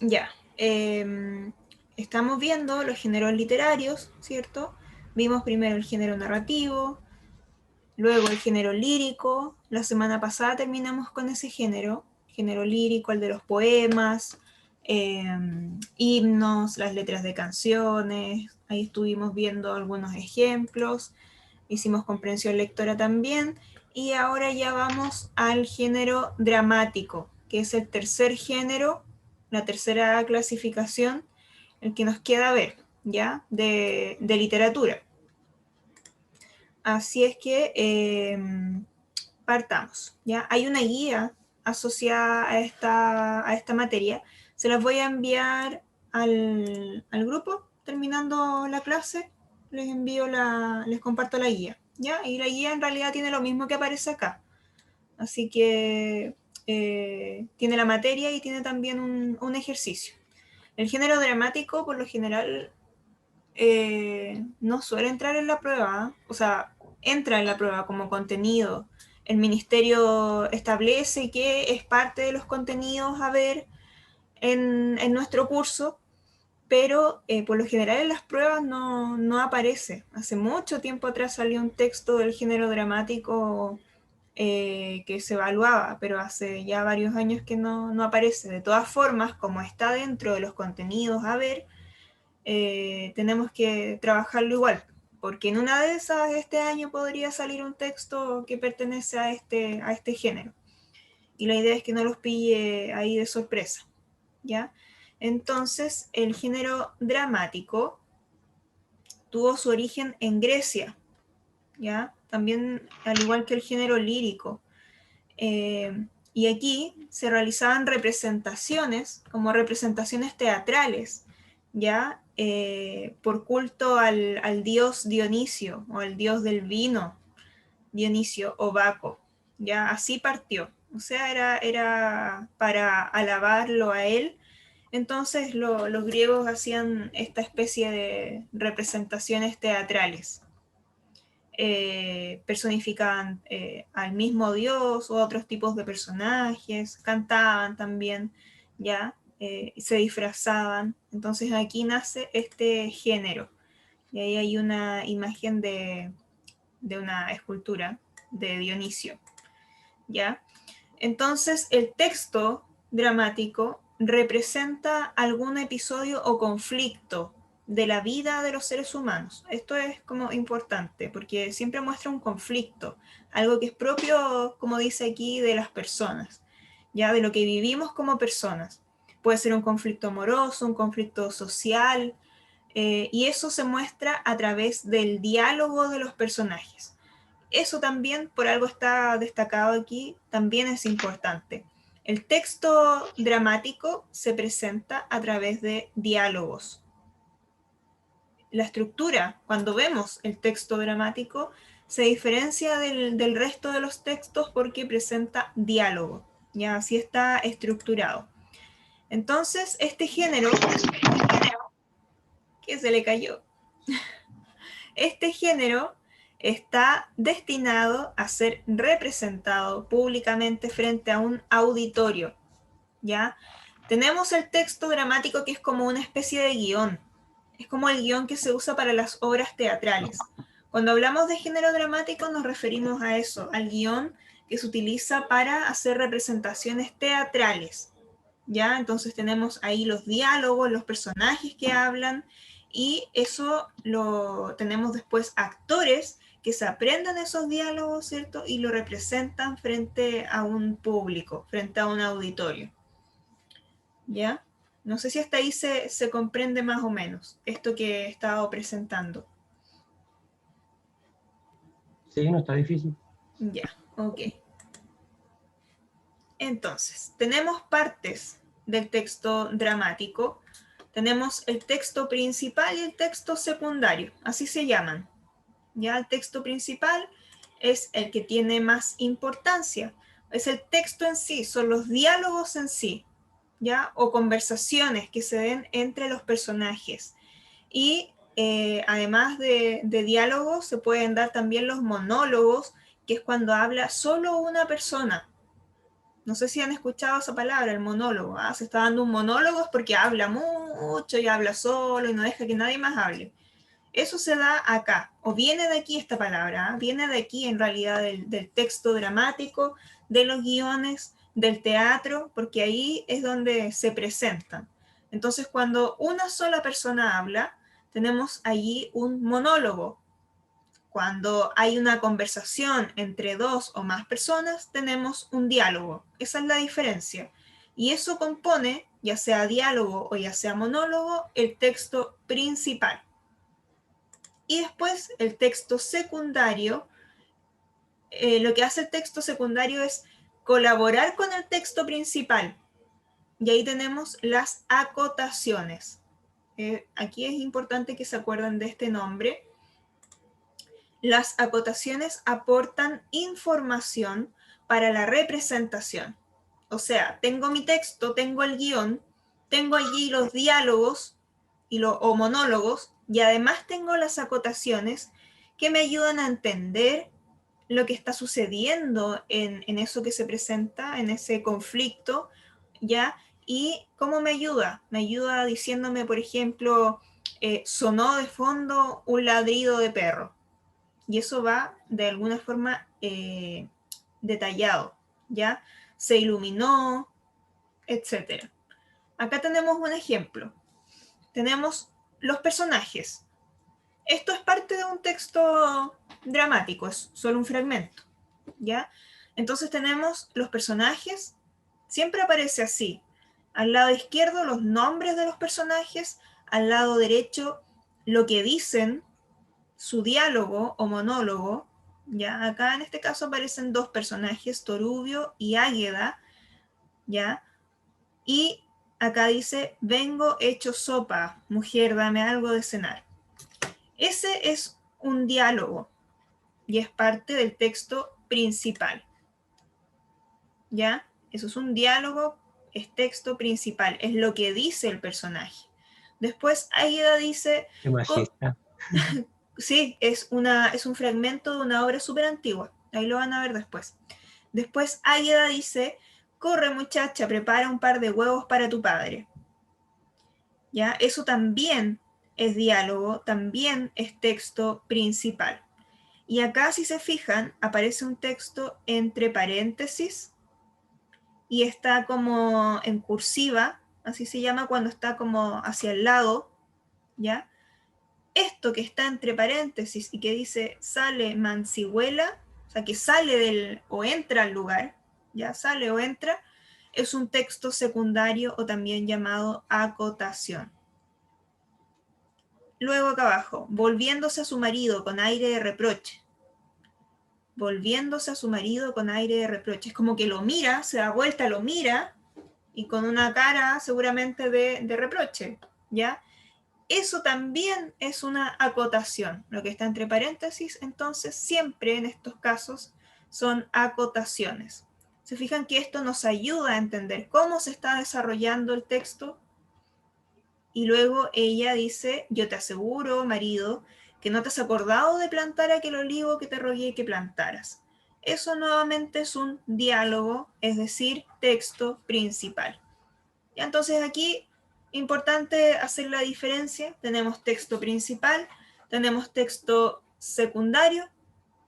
Ya. Estamos viendo los géneros literarios, ¿cierto? Vimos primero el género narrativo, luego el género lírico. La semana pasada terminamos con ese género lírico, el de los poemas, eh, himnos, las letras de canciones. Ahí estuvimos viendo algunos ejemplos, hicimos comprensión lectora también. Y ahora ya vamos al género dramático, que es el tercer género, la tercera clasificación, el que nos queda ver, ¿ya? De literatura. Así es que partamos, ¿ya? Hay una guía asociada a esta materia. Se las voy a enviar al grupo terminando la clase. Les comparto la guía, ¿ya? Y la guía en realidad tiene lo mismo que aparece acá. Así que tiene la materia y tiene también un ejercicio. El género dramático, por lo general, no suele entrar en la prueba, o sea, entra en la prueba como contenido. El ministerio establece que es parte de los contenidos a ver en nuestro curso, pero por lo general en las pruebas no aparece. Hace mucho tiempo atrás salió un texto del género dramático que se evaluaba, pero hace ya varios años que no aparece. De todas formas, como está dentro de los contenidos a ver, tenemos que trabajarlo igual, porque en una de esas este año podría salir un texto que pertenece a este género. Y la idea es que no los pille ahí de sorpresa, ¿ya? Entonces, el género dramático tuvo su origen en Grecia, ¿ya? También, al igual que el género lírico. Y aquí se realizaban representaciones, como representaciones teatrales, ¿ya? Por culto al dios Dionisio, o al dios del vino, Dionisio o Baco, ¿ya? Así partió. O sea, era para alabarlo a él. Entonces los griegos hacían esta especie de representaciones teatrales. Personificaban al mismo dios o otros tipos de personajes, cantaban también, ya, se disfrazaban. Entonces aquí nace este género. Y ahí hay una imagen de una escultura de Dionisio, ¿ya? Entonces el texto dramático representa algún episodio o conflicto de la vida de los seres humanos. Esto es como importante porque siempre muestra un conflicto, algo que es propio, como dice aquí, de las personas, ya de lo que vivimos como personas. Puede ser un conflicto amoroso, un conflicto social, y eso se muestra a través del diálogo de los personajes. Eso también, por algo está destacado aquí, también es importante. El texto dramático se presenta a través de diálogos. La estructura, cuando vemos el texto dramático, se diferencia del resto de los textos porque presenta diálogo. Ya así está estructurado. Entonces, este género, que se le cayó, este género está destinado a ser representado públicamente frente a un auditorio, ¿ya? Tenemos el texto dramático que es como una especie de guión, es como el guión que se usa para las obras teatrales. Cuando hablamos de género dramático nos referimos a eso, al guión que se utiliza para hacer representaciones teatrales, ¿ya? Entonces tenemos ahí los diálogos, los personajes que hablan y eso lo tenemos después actores que se aprendan esos diálogos, ¿cierto? Y lo representan frente a un público, frente a un auditorio, ¿ya? No sé si hasta ahí se comprende más o menos esto que he estado presentando. Sí, no está difícil. Ya, ok. Entonces, tenemos partes del texto dramático. Tenemos el texto principal y el texto secundario, así se llaman. Ya el texto principal es el que tiene más importancia, es el texto en sí, son los diálogos en sí, ya o conversaciones que se den entre los personajes. Y además de diálogos, se pueden dar también los monólogos, que es cuando habla solo una persona. No sé si han escuchado esa palabra, el monólogo. ¿Ah? Se está dando un monólogo es porque habla mucho y habla solo y no deja que nadie más hable. Eso se da acá, o viene de aquí esta palabra, ¿eh? Viene de aquí en realidad del texto dramático, de los guiones, del teatro, porque ahí es donde se presentan. Entonces, cuando una sola persona habla, tenemos allí un monólogo. Cuando hay una conversación entre dos o más personas, tenemos un diálogo. Esa es la diferencia. Y eso compone, ya sea diálogo o ya sea monólogo, el texto principal. Y después el texto secundario, lo que hace el texto secundario es colaborar con el texto principal. Y ahí tenemos las acotaciones. Aquí es importante que se acuerden de este nombre. Las acotaciones aportan información para la representación. O sea, tengo mi texto, tengo el guión, tengo allí los diálogos o monólogos, y además tengo las acotaciones que me ayudan a entender lo que está sucediendo en eso que se presenta, en ese conflicto, ¿ya? ¿Y cómo me ayuda? Me ayuda diciéndome, por ejemplo, sonó de fondo un ladrido de perro. Y eso va de alguna forma detallado, ¿ya? Se iluminó, etcétera. Acá tenemos un ejemplo. Tenemos los personajes. Esto es parte de un texto dramático, es solo un fragmento, ¿ya? Entonces tenemos los personajes, siempre aparece así. Al lado izquierdo los nombres de los personajes, al lado derecho lo que dicen, su diálogo o monólogo, ¿ya? Acá en este caso aparecen dos personajes, Torubio y Águeda, ¿ya? Y acá dice, vengo hecho sopa, mujer, dame algo de cenar. Ese es un diálogo y es parte del texto principal, ¿ya? Eso es un diálogo, es texto principal, es lo que dice el personaje. Después Águeda dice, Qué machista. sí, es un fragmento de una obra súper antigua, ahí lo van a ver después. Después Águeda dice, corre muchacha, prepara un par de huevos para tu padre. ¿Ya? Eso también es diálogo, también es texto principal. Y acá, si se fijan, aparece un texto entre paréntesis y está como en cursiva, así se llama cuando está como hacia el lado, ¿ya? Esto que está entre paréntesis y que dice sale Mancihuela, o sea, que sale del o entra al lugar, ya sale o entra, es un texto secundario o también llamado acotación. Luego acá abajo, volviéndose a su marido con aire de reproche. Volviéndose a su marido con aire de reproche. Es como que lo mira, se da vuelta, lo mira y con una cara seguramente de reproche, ¿ya? Eso también es una acotación. Lo que está entre paréntesis, entonces, siempre en estos casos son acotaciones. Se fijan que esto nos ayuda a entender cómo se está desarrollando el texto. Y luego ella dice, yo te aseguro, marido, que no te has acordado de plantar aquel olivo que te rogué que plantaras. Eso nuevamente es un diálogo, es decir, texto principal. Y entonces aquí, importante hacer la diferencia, tenemos texto principal, tenemos texto secundario,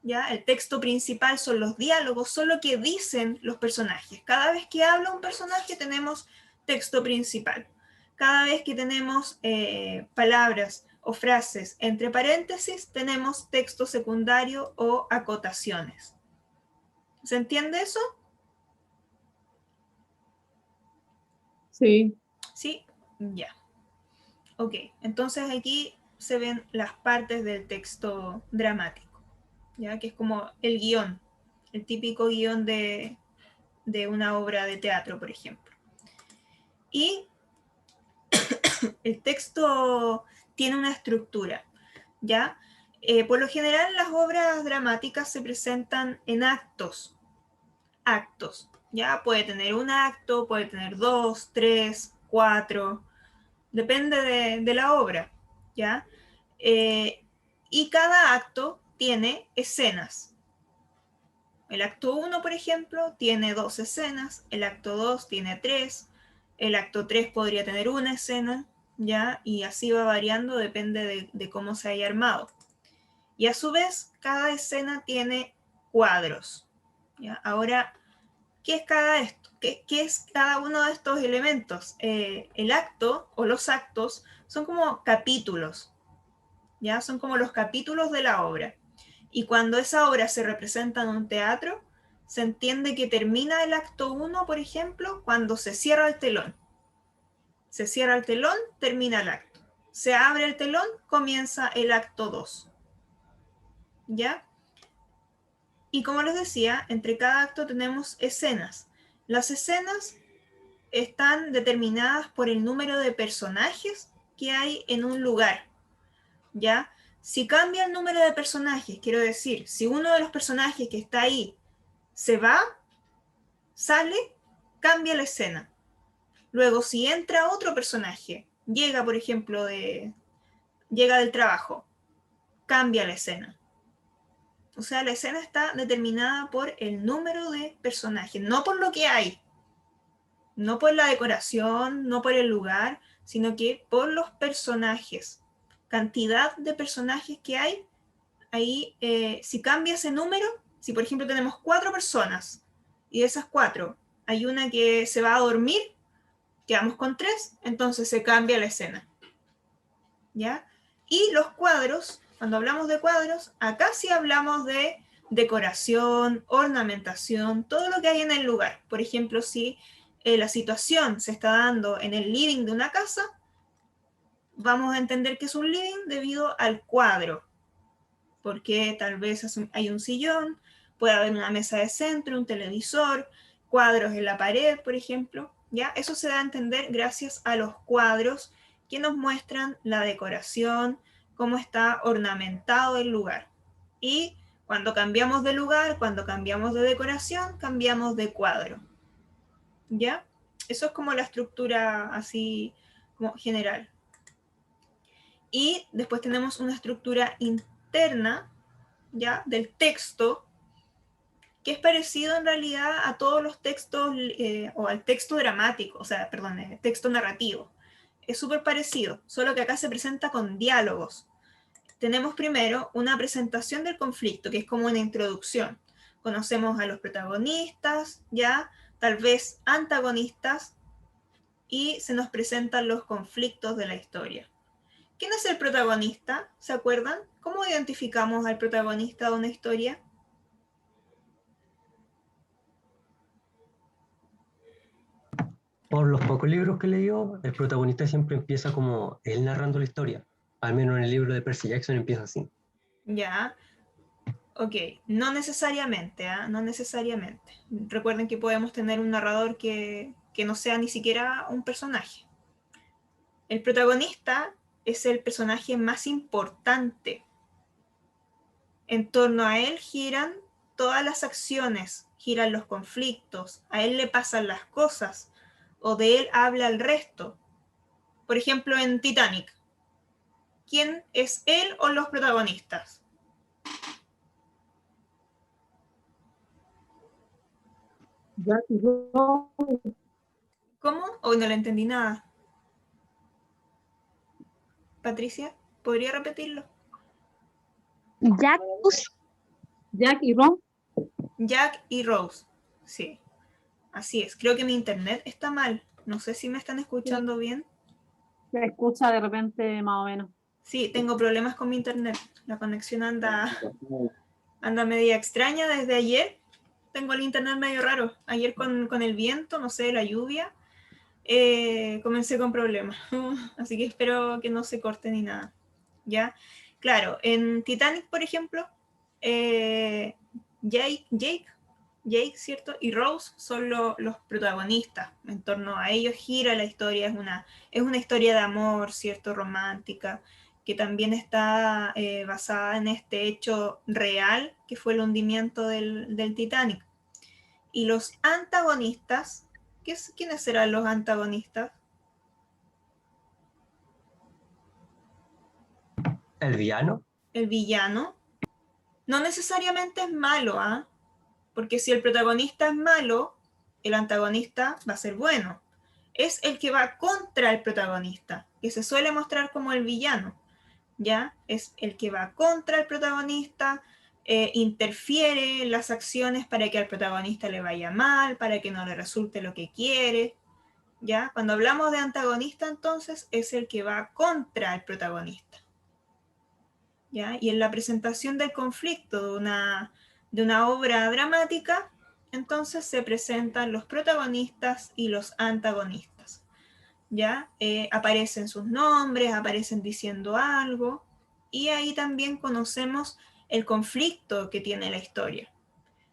¿ya? El texto principal son los diálogos, son lo que dicen los personajes. Cada vez que habla un personaje tenemos texto principal. Cada vez que tenemos palabras o frases entre paréntesis, tenemos texto secundario o acotaciones. ¿Se entiende eso? Sí. Sí, ya. Ok, entonces aquí se ven las partes del texto dramático, ¿ya? Que es como el guión, el típico guión de una obra de teatro, por ejemplo. Y el texto tiene una estructura, ¿ya? Por lo general las obras dramáticas se presentan en actos, ¿ya? Puede tener un acto, puede tener dos, tres, cuatro, depende de la obra, ¿ya? Y cada acto tiene escenas. El acto 1, por ejemplo, tiene 2 escenas, el acto 2 tiene 3, el acto 3 podría tener una escena, ¿ya? Y así va variando, depende de cómo se haya armado. Y a su vez, cada escena tiene cuadros, ¿ya? Ahora, ¿qué es cada esto? ¿Qué es cada uno de estos elementos? El acto o los actos son como capítulos, ¿ya? Son como los capítulos de la obra. Y cuando esa obra se representa en un teatro, se entiende que termina el acto 1, por ejemplo, cuando se cierra el telón. Se cierra el telón, termina el acto. Se abre el telón, comienza el acto 2. ¿Ya? Y como les decía, entre cada acto tenemos escenas. Las escenas están determinadas por el número de personajes que hay en un lugar, ¿ya? Si cambia el número de personajes, quiero decir, si uno de los personajes que está ahí se va, sale, cambia la escena. Luego, si entra otro personaje, llega, por ejemplo, llega del trabajo, cambia la escena. O sea, la escena está determinada por el número de personajes, no por lo que hay, no por la decoración, no por el lugar, sino que por los personajes. Cantidad de personajes que hay, ahí si cambia ese número, si por ejemplo tenemos 4 personas y de esas 4 hay una que se va a dormir, quedamos con 3, entonces se cambia la escena. ¿Ya? Y los cuadros, cuando hablamos de cuadros, acá sí hablamos de decoración, ornamentación, todo lo que hay en el lugar. Por ejemplo, si la situación se está dando en el living de una casa, vamos a entender que es un living debido al cuadro, porque tal vez hay un sillón, puede haber una mesa de centro, un televisor, cuadros en la pared, por ejemplo. ¿Ya? Eso se da a entender gracias a los cuadros que nos muestran la decoración, cómo está ornamentado el lugar. Y cuando cambiamos de lugar, cuando cambiamos de decoración, cambiamos de cuadro. ¿Ya? Eso es como la estructura así como general. Y después tenemos una estructura interna, ¿ya? Del texto, que es parecido en realidad a todos los textos, o al texto dramático, o sea, perdón, el texto narrativo. Es súper parecido, solo que acá se presenta con diálogos. Tenemos primero una presentación del conflicto, que es como una introducción. Conocemos a los protagonistas, ya, tal vez antagonistas, y se nos presentan los conflictos de la historia. ¿Quién es el protagonista? ¿Se acuerdan? ¿Cómo identificamos al protagonista de una historia? Por los pocos libros que he leído, el protagonista siempre empieza como él narrando la historia. Al menos en el libro de Percy Jackson empieza así. Ya, ok, no necesariamente, ¿eh? No necesariamente. Recuerden que podemos tener un narrador que no sea ni siquiera un personaje. El protagonista es el personaje más importante. En torno a él giran todas las acciones, giran los conflictos, a él le pasan las cosas, o de él habla el resto. Por ejemplo, en Titanic, ¿quién es él o los protagonistas? Jack y Rose. ¿Cómo? Hoy no le entendí nada. Patricia, ¿podría repetirlo? Jack y Ron. Jack y Rose. Sí, así es. Creo que mi internet está mal. No sé si me están escuchando bien. Se escucha de repente más o menos. Sí, tengo problemas con mi internet. La conexión anda media extraña desde ayer. Tengo el internet medio raro. Ayer con el viento, no sé, la lluvia, comencé con problemas. Así que espero que no se corte ni nada. ¿Ya? Claro, en Titanic, por ejemplo, eh, Jake, ¿cierto? Y Rose son los protagonistas. En torno a ellos gira la historia. Es una historia de amor, ¿cierto? Romántica, que también está basada en este hecho real que fue el hundimiento del Titanic. Y los antagonistas, ¿quiénes serán los antagonistas? El villano, El villano. No necesariamente es malo, ¿ah? porque si el protagonista es malo, el antagonista va a ser bueno. Es el que va contra el protagonista, que se suele mostrar como el villano, ¿ya? Es el que va contra el protagonista, interfiere en las acciones para que al protagonista le vaya mal, para que no le resulte lo que quiere, ¿ya? Cuando hablamos de antagonista, entonces, es el que va contra el protagonista, ¿ya? Y en la presentación del conflicto de una obra dramática, entonces se presentan los protagonistas y los antagonistas, ¿ya? Aparecen sus nombres, aparecen diciendo algo, y ahí también conocemos el conflicto que tiene la historia.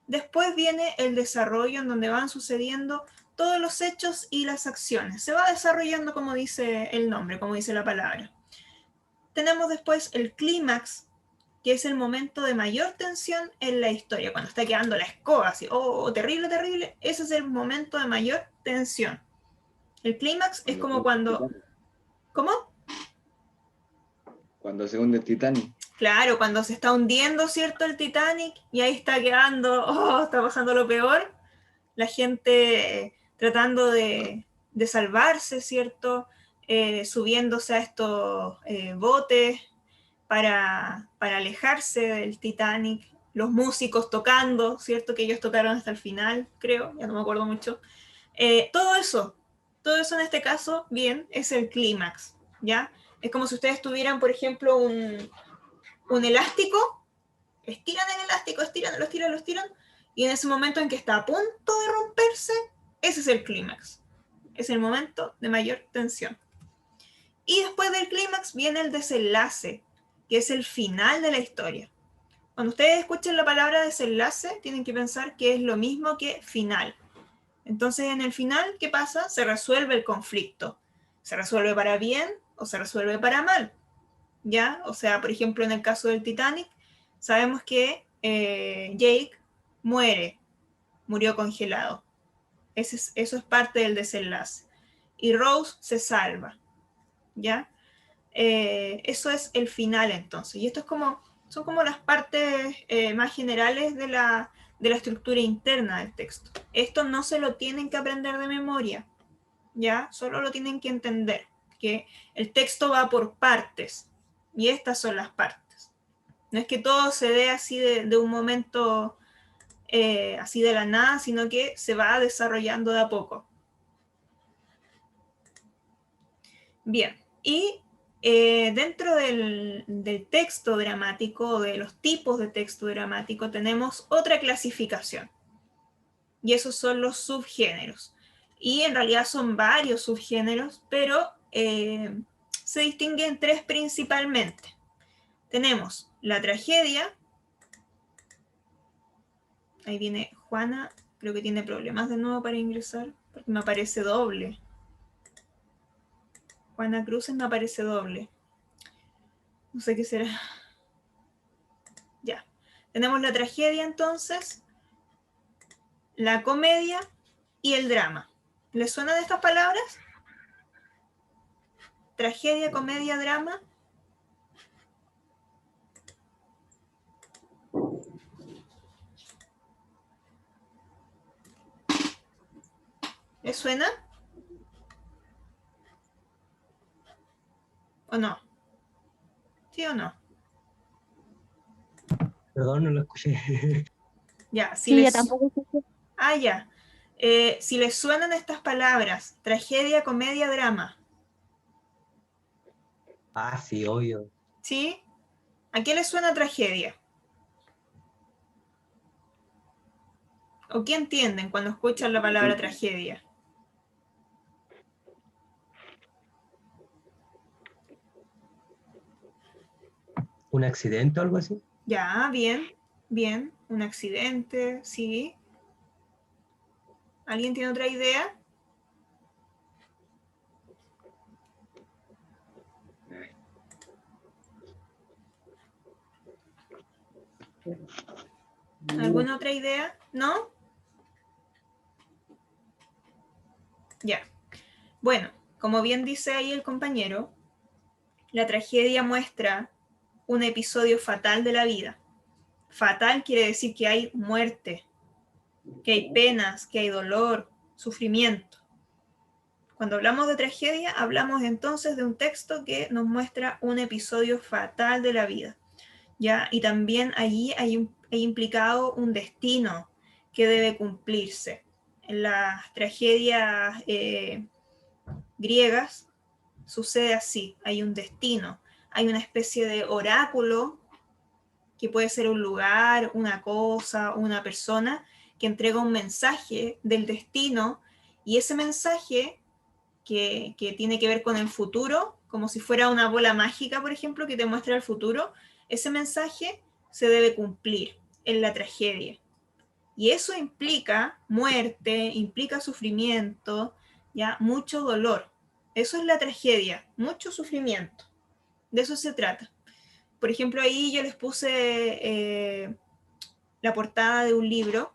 Después viene el desarrollo en donde van sucediendo todos los hechos y las acciones. Se va desarrollando como dice el nombre, como dice la palabra. Tenemos después el clímax, que es el momento de mayor tensión en la historia, cuando está quedando la escoba, así, oh, terrible, terrible, ese es el momento de mayor tensión. El clímax es como cuando... ¿Cómo? Cuando se hunde el Titanic. Claro, cuando se está hundiendo, ¿cierto? El Titanic, y ahí está quedando, oh, está pasando lo peor, la gente tratando de salvarse, ¿cierto? Subiéndose a estos botes para alejarse del Titanic, los músicos tocando, ¿cierto? Que ellos tocaron hasta el final, creo, ya no me acuerdo mucho. Todo eso en este caso, bien, es el clímax, ¿ya? Es como si ustedes tuvieran, por ejemplo, un elástico, estiran el elástico, lo estiran, y en ese momento en que está a punto de romperse, ese es el clímax. Es el momento de mayor tensión. Y después del clímax viene el desenlace, que es el final de la historia. Cuando ustedes escuchen la palabra desenlace, tienen que pensar que es lo mismo que final. Entonces, en el final, ¿qué pasa? Se resuelve el conflicto. ¿Se resuelve para bien o se resuelve para mal? ¿Ya? O sea, por ejemplo, en el caso del Titanic, sabemos que Jake murió congelado. Eso es parte del desenlace. Y Rose se salva, ¿ya? Eso es el final entonces. Y esto son como las partes más generales de la estructura interna del texto. Esto no se lo tienen que aprender de memoria, ¿ya? Solo lo tienen que entender, que el texto va por partes, y estas son las partes. No es que todo se dé así de un momento, así de la nada, sino que se va desarrollando de a poco. Bien, y dentro del texto dramático, de los tipos de texto dramático, tenemos otra clasificación, y esos son los subgéneros. Y en realidad son varios subgéneros, pero se distinguen tres principalmente. Tenemos la tragedia. Ahí viene Juana, creo que tiene problemas de nuevo para ingresar, porque me aparece doble. Juana Cruces me aparece doble. No sé qué será. Ya. Tenemos la tragedia entonces, la comedia y el drama. ¿Les suenan estas palabras? Tragedia, comedia, drama. ¿Les suena? ¿O no? ¿Sí o no? Perdón, no lo escuché. Ya, Sí, ya tampoco escuché. Ah, ya. Si les suenan estas palabras, tragedia, comedia, drama, Ah, sí, obvio. ¿sí? ¿A qué les suena tragedia? ¿O qué entienden cuando escuchan la palabra tragedia? ¿Un accidente o algo así? Ya, bien, bien. Un accidente, sí. ¿Alguien tiene otra idea? ¿Alguna otra idea? ¿No? Ya. Bueno, como bien dice ahí el compañero, la tragedia muestra un episodio fatal de la vida. Fatal quiere decir que hay muerte, que hay penas, que hay dolor, sufrimiento. Cuando hablamos de tragedia, hablamos entonces de un texto que nos muestra un episodio fatal de la vida, ¿ya? Y también allí hay implicado un destino que debe cumplirse. En las tragedias griegas sucede así, hay un destino, hay una especie de oráculo, que puede ser un lugar, una cosa, una persona, que entrega un mensaje del destino, y ese mensaje que tiene que ver con el futuro, como si fuera una bola mágica, por ejemplo, que te muestra el futuro, ese mensaje se debe cumplir en la tragedia. Y eso implica muerte, implica sufrimiento, ya mucho dolor. Eso es la tragedia, mucho sufrimiento. De eso se trata. Por ejemplo, ahí yo les puse la portada de un libro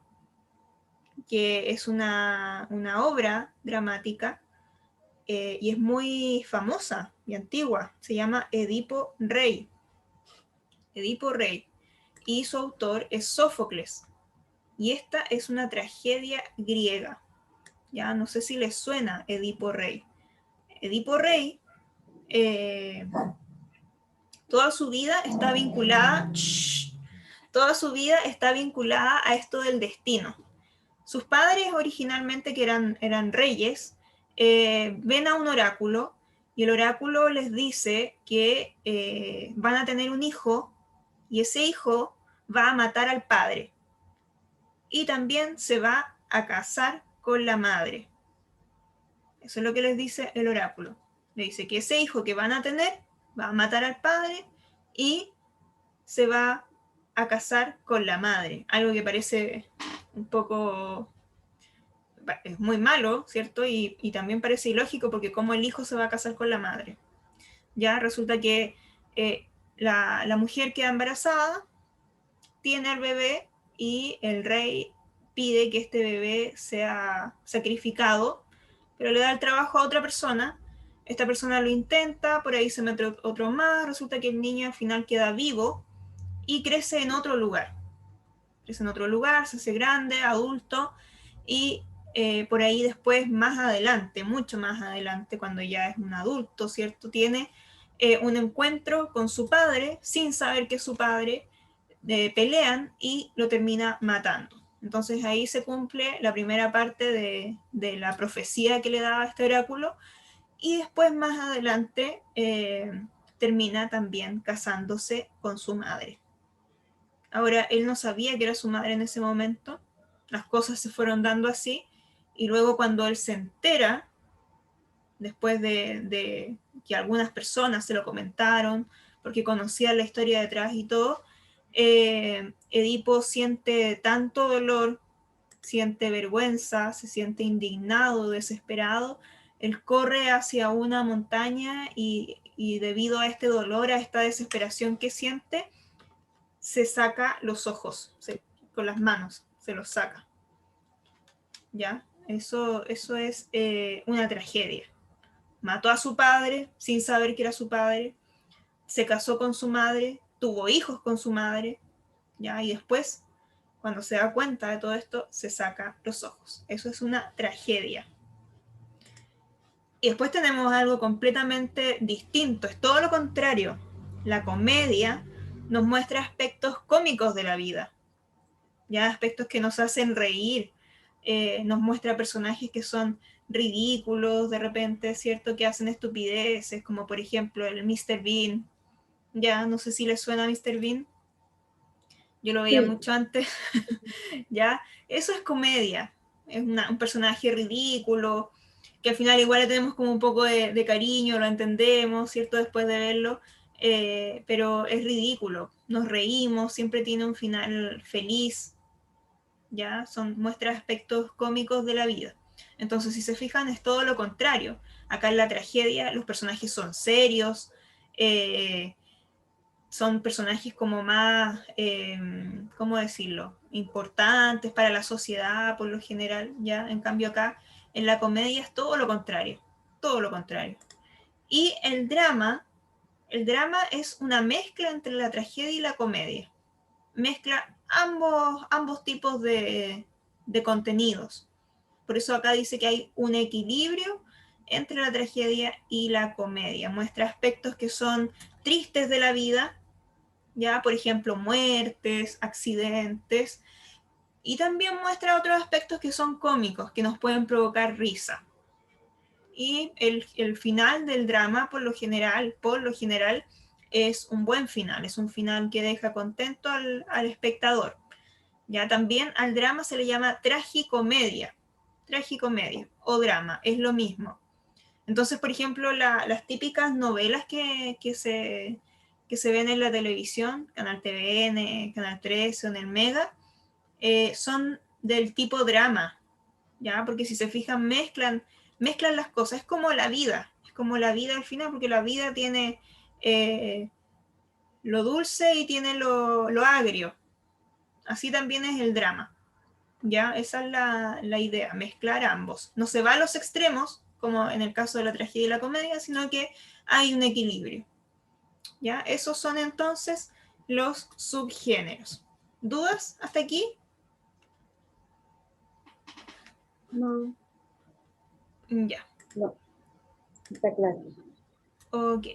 que es una obra dramática y es muy famosa y antigua. Se llama Edipo Rey. Edipo Rey. Y su autor es Sófocles. Y esta es una tragedia griega. Ya no sé si les suena Edipo Rey. Edipo Rey, toda su vida está vinculada, toda su vida está vinculada a esto del destino. Sus padres originalmente, que eran reyes, ven a un oráculo y el oráculo les dice que van a tener un hijo y ese hijo va a matar al padre y también se va a casar con la madre. Eso es lo que les dice el oráculo. Le dice que ese hijo que van a tener va a matar al padre y se va a casar con la madre. Algo que parece un poco... es muy malo, ¿cierto? Y también parece ilógico porque cómo el hijo se va a casar con la madre. Ya resulta que la mujer queda embarazada, tiene al bebé y el rey pide que este bebé sea sacrificado, pero le da el trabajo a otra persona. Esta persona lo intenta, por ahí se mete otro más, resulta que el niño al final queda vivo y crece en otro lugar. Crece en otro lugar, se hace grande, adulto, y por ahí después, más adelante, mucho más adelante, cuando ya es un adulto, ¿cierto? Tiene un encuentro con su padre, sin saber que es su padre, pelean y lo termina matando. Entonces ahí se cumple la primera parte de la profecía que le daba este oráculo, y después más adelante termina también casándose con su madre. Ahora, él no sabía que era su madre en ese momento, las cosas se fueron dando así, y luego cuando él se entera, después de que algunas personas se lo comentaron, porque conocían la historia detrás y todo, Edipo siente tanto dolor, siente vergüenza, se siente indignado, desesperado, él corre hacia una montaña y debido a este dolor, a esta desesperación que siente, se saca los ojos, con las manos, se los saca. ¿Ya? Eso es una tragedia. Mató a su padre sin saber que era su padre, se casó con su madre, tuvo hijos con su madre, ¿ya? Y después, cuando se da cuenta de todo esto, se saca los ojos. Eso es una tragedia. Y después tenemos algo completamente distinto, es todo lo contrario. La comedia nos muestra aspectos cómicos de la vida, ya aspectos que nos hacen reír, nos muestra personajes que son ridículos de repente, ¿cierto? Que hacen estupideces, como por ejemplo el Mr. Bean. Ya, no sé si les suena a Mr. Bean. Yo lo veía mucho antes. Ya, eso es comedia. Es un personaje ridículo, que al final igual le tenemos como un poco de cariño, lo entendemos, ¿cierto? Después de verlo. Pero es ridículo. Nos reímos, siempre tiene un final feliz. ¿Ya? Muestra aspectos cómicos de la vida. Entonces, si se fijan, es todo lo contrario. Acá en la tragedia los personajes son serios, son personajes como más, ¿cómo decirlo? Importantes para la sociedad por lo general, ¿ya? En cambio acá en la comedia es todo lo contrario, todo lo contrario. Y el drama es una mezcla entre la tragedia y la comedia. Mezcla ambos tipos de de contenidos. Por eso acá dice que hay un equilibrio entre la tragedia y la comedia. Muestra aspectos que son tristes de la vida, ya, por ejemplo, muertes, accidentes, y también muestra otros aspectos que son cómicos, que nos pueden provocar risa. Y el final del drama, por lo general, es un buen final, es un final que deja contento al espectador. Ya también al drama se le llama tragicomedia o drama, es lo mismo. Entonces, por ejemplo, las típicas novelas que se ven en la televisión, Canal TVN, Canal 13 o en el Mega, son del tipo drama, ¿ya? Porque si se fijan, mezclan las cosas, es como la vida al final, porque la vida tiene lo dulce y tiene lo agrio. Así también es el drama, ¿ya? Esa es la idea, mezclar ambos. No se va a los extremos, como en el caso de la tragedia y la comedia, sino que hay un equilibrio, ¿ya? Esos son entonces los subgéneros. ¿Dudas hasta aquí? No. Ya. No, está claro. Ok.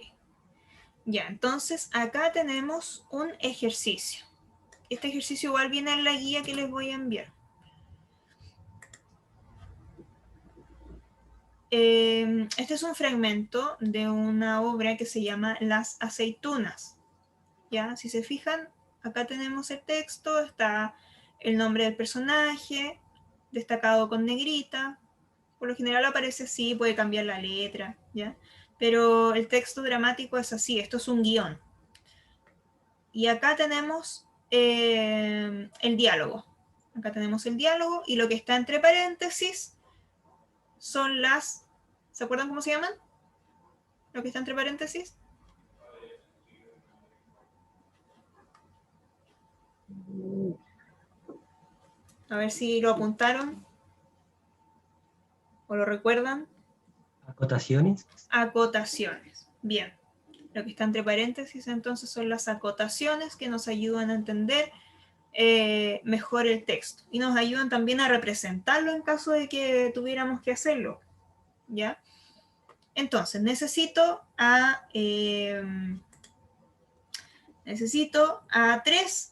Ya, entonces acá tenemos un ejercicio. Este ejercicio igual viene en la guía que les voy a enviar. Este es un fragmento de una obra que se llama Las aceitunas. ¿Ya? Si se fijan, acá tenemos el texto, está el nombre del personaje, destacado con negrita. Por lo general aparece así, puede cambiar la letra, ¿ya? Pero el texto dramático es así, esto es un guión. Y acá tenemos el diálogo. Acá tenemos el diálogo y lo que está entre paréntesis son las... ¿Se acuerdan cómo se llaman? Lo que está entre paréntesis. A ver si lo apuntaron o lo recuerdan. Acotaciones. Acotaciones. Bien. Lo que está entre paréntesis entonces son las acotaciones que nos ayudan a entender mejor el texto y nos ayudan también a representarlo en caso de que tuviéramos que hacerlo. ¿Ya? Entonces, necesito a 3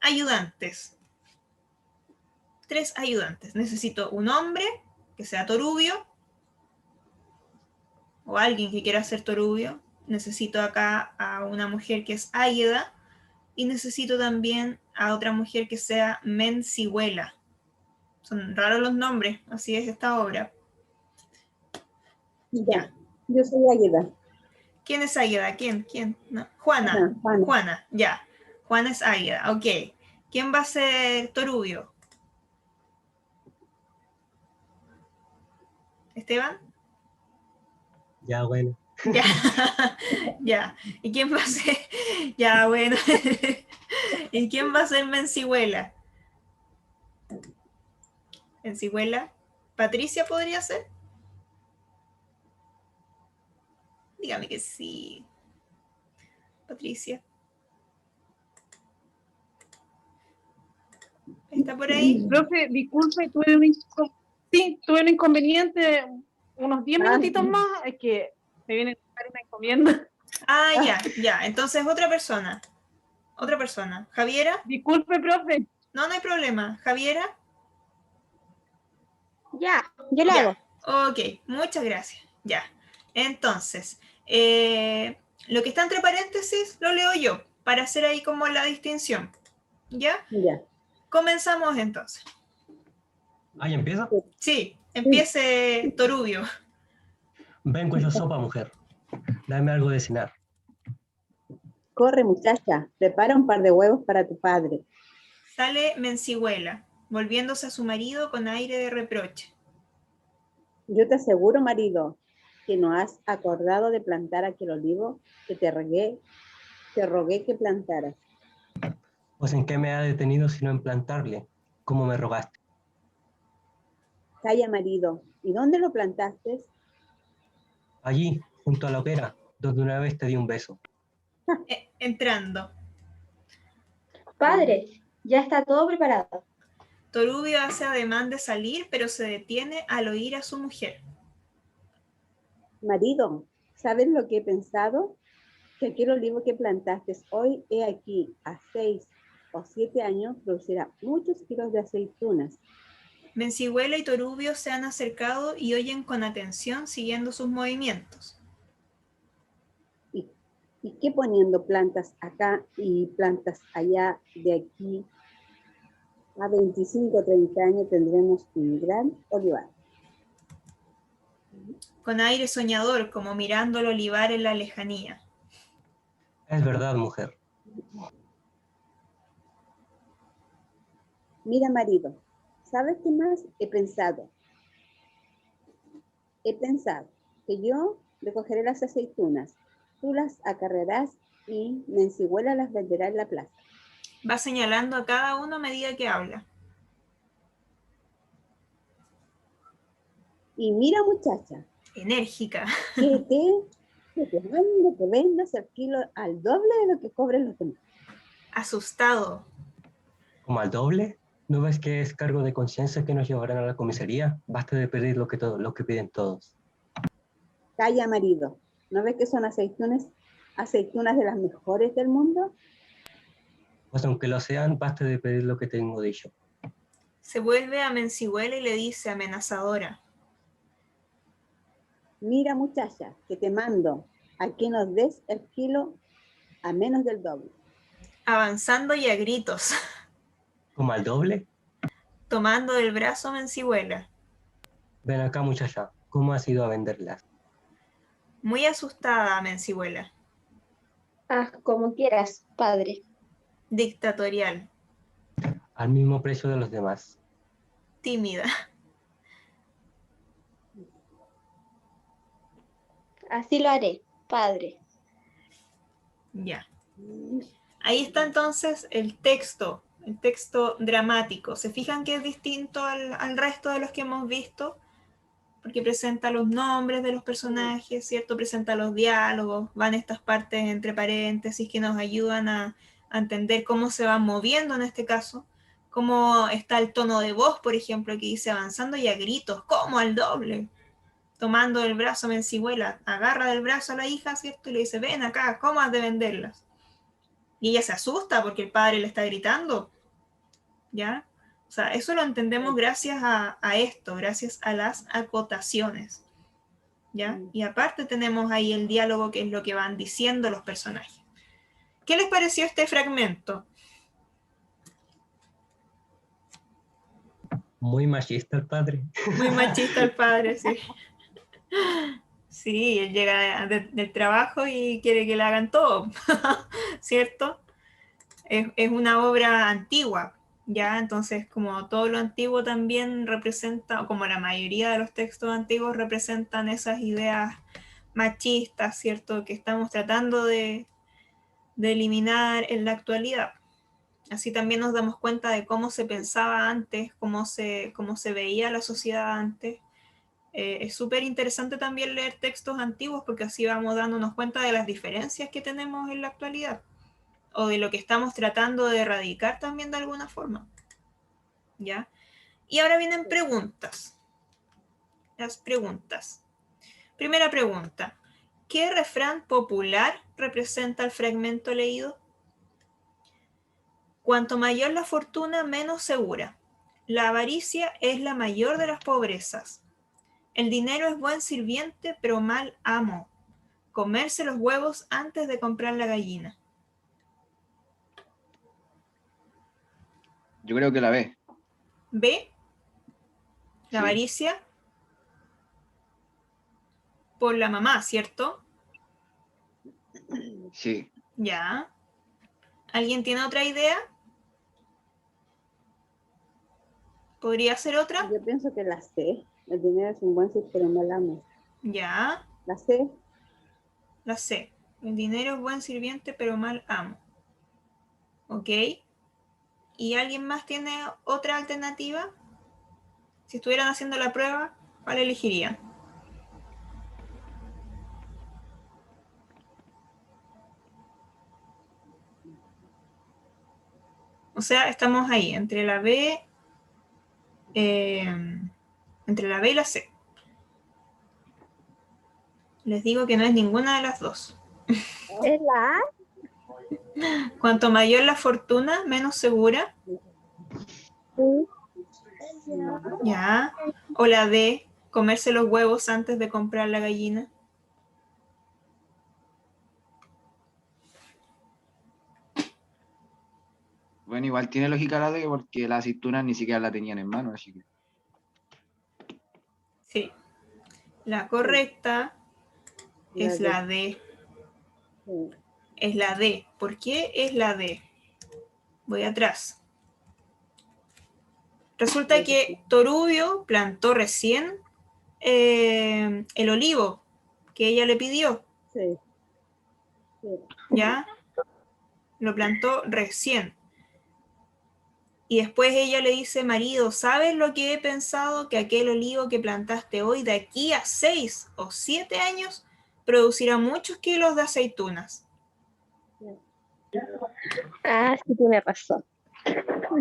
ayudantes. 3 ayudantes. Necesito un hombre que sea Torubio o alguien que quiera ser Torubio. Necesito acá a una mujer que es Águeda y necesito también a otra mujer que sea Mencihuela. Son raros los nombres, así es esta obra. Ya, yo soy Águeda. ¿Quién es Águeda? ¿Quién? No. Juana. Juana, ya. Juana es Águeda, ok. ¿Quién va a ser Torubio? ¿Esteban? Ya, bueno. Ya. Ya. ¿Y quién va a ser? Ya, bueno. ¿Y quién va a ser Mencihuela? ¿Mencihuela? ¿Patricia podría ser? Dígame que sí. Patricia. ¿Está por ahí? Profe, disculpe, tuve un inconveniente, unos 10 minutitos más, es que me viene a buscar una encomienda. Ah, ya. Entonces otra persona. ¿Javiera? Disculpe, profe. No hay problema. ¿Javiera? Ya, yo lo hago. Ok, muchas gracias. Ya. Entonces, lo que está entre paréntesis lo leo yo, para hacer ahí como la distinción. ¿Ya? Ya. Comenzamos entonces. ¿Ahí empieza? Sí, empiece Torubio. Vengo yo sopa, mujer. Dame algo de cenar. Corre, muchacha, prepara un par de huevos para tu padre. Sale Mencihuela, volviéndose a su marido con aire de reproche. Yo te aseguro, marido, que no has acordado de plantar aquel olivo que te rogué que plantaras. Pues en qué me ha detenido sino en plantarle, como me rogaste. Calla, marido, ¿y dónde lo plantaste? Allí, junto a la hoguera, donde una vez te di un beso. Entrando. Padre, ya está todo preparado. Torubio hace ademán de salir, pero se detiene al oír a su mujer. Marido, ¿sabes lo que he pensado? Que aquel olivo que plantaste hoy, he aquí, a 6 o 7 años, producirá muchos kilos de aceitunas. Mencigüela y Torubio se han acercado y oyen con atención siguiendo sus movimientos. ¿Y qué poniendo plantas acá y plantas allá, de aquí a 25 o 30 años tendremos un gran olivar? Con aire soñador, como mirando el olivar en la lejanía. Es verdad, mujer. Mira, marido, ¿sabes qué más he pensado? He pensado que yo recogeré las aceitunas, tú las acarrearás y Mencigüela las venderá en la plaza. Va señalando a cada uno a medida que habla. Y mira, muchacha, Enérgica. que te mando que vendas el kilo al doble de lo que cobren los demás. Asustado. ¿Como al doble? ¿No ves que es cargo de conciencia que nos llevarán a la comisaría? Basta de pedir lo que piden todos. Calla, marido, ¿no ves que son aceitunas de las mejores del mundo? Pues aunque lo sean, basta de pedir lo que tengo dicho. Se vuelve a Mencigüela y le dice amenazadora. Mira, muchacha, que te mando a que nos des el kilo a menos del doble. Avanzando y a gritos. ¿Como al doble? Tomando del brazo a Mencigüela. Ven acá, muchacha. ¿Cómo has ido a venderlas? Muy asustada Mencigüela. Ah, como quieras, padre. Dictatorial. Al mismo precio de los demás. Tímida. Así lo haré, padre. Ya. Ahí está entonces el texto dramático. ¿Se fijan que es distinto al resto de los que hemos visto? Porque presenta los nombres de los personajes, ¿cierto? Presenta los diálogos, van estas partes entre paréntesis que nos ayudan a entender cómo se van moviendo en este caso, cómo está el tono de voz, por ejemplo, que dice avanzando y a gritos, como al doble, tomando el brazo a Mencigüela, agarra del brazo a la hija, ¿cierto? Y le dice, ven acá, ¿cómo has de venderlas? Y ella se asusta porque el padre le está gritando, ¿ya? O sea, eso lo entendemos gracias a esto, gracias a las acotaciones, ¿ya? Y aparte tenemos ahí el diálogo, que es lo que van diciendo los personajes. ¿Qué les pareció este fragmento? Muy machista el padre. Muy machista el padre, sí. Sí, él llega del trabajo y quiere que le hagan todo, ¿cierto? Es una obra antigua, ¿ya? Entonces, como todo lo antiguo también representa, como la mayoría de los textos antiguos representan esas ideas machistas, ¿cierto? Que estamos tratando de eliminar en la actualidad. Así también nos damos cuenta de cómo se pensaba antes, cómo se veía la sociedad antes. Es súper interesante también leer textos antiguos porque así vamos dándonos cuenta de las diferencias que tenemos en la actualidad o de lo que estamos tratando de erradicar también de alguna forma. ¿Ya? Y ahora vienen preguntas. Las preguntas. Primera pregunta. ¿Qué refrán popular representa el fragmento leído? Cuanto mayor la fortuna, menos segura. La avaricia es la mayor de las pobrezas. El dinero es buen sirviente, pero mal amo. Comerse los huevos antes de comprar la gallina. Yo creo que la B. B. La Sí, avaricia por la mamá, ¿cierto? sí. Ya. ¿Alguien tiene otra idea? ¿Podría ser otra? Yo pienso que la C, el dinero es un buen sitio, pero mal amo. Ya. La C, La C. El dinero es buen sirviente, pero mal amo. ¿Ok? ¿Y alguien más tiene otra alternativa? Si estuvieran haciendo la prueba, ¿cuál elegirían? O sea, estamos ahí, entre la B Entre la B y la C. Les digo que no es ninguna de las dos. ¿Es la A? Cuanto mayor la fortuna, menos segura. Sí. Ya. O la D, comerse los huevos antes de comprar la gallina. Bueno, igual tiene lógica la D porque las aceitunas ni siquiera la tenían en mano, así que. Sí. La correcta es la D. Sí. Es la D. ¿Por qué es la D? Voy atrás. Resulta que Torubio plantó recién el olivo que ella le pidió, Sí. Sí. ¿ya? Lo plantó recién. Y después ella le dice, marido, ¿sabes lo que he pensado? Que aquel olivo que plantaste hoy, de aquí a 6 o 7 años, producirá muchos kilos de aceitunas. Ah, sí, tiene razón.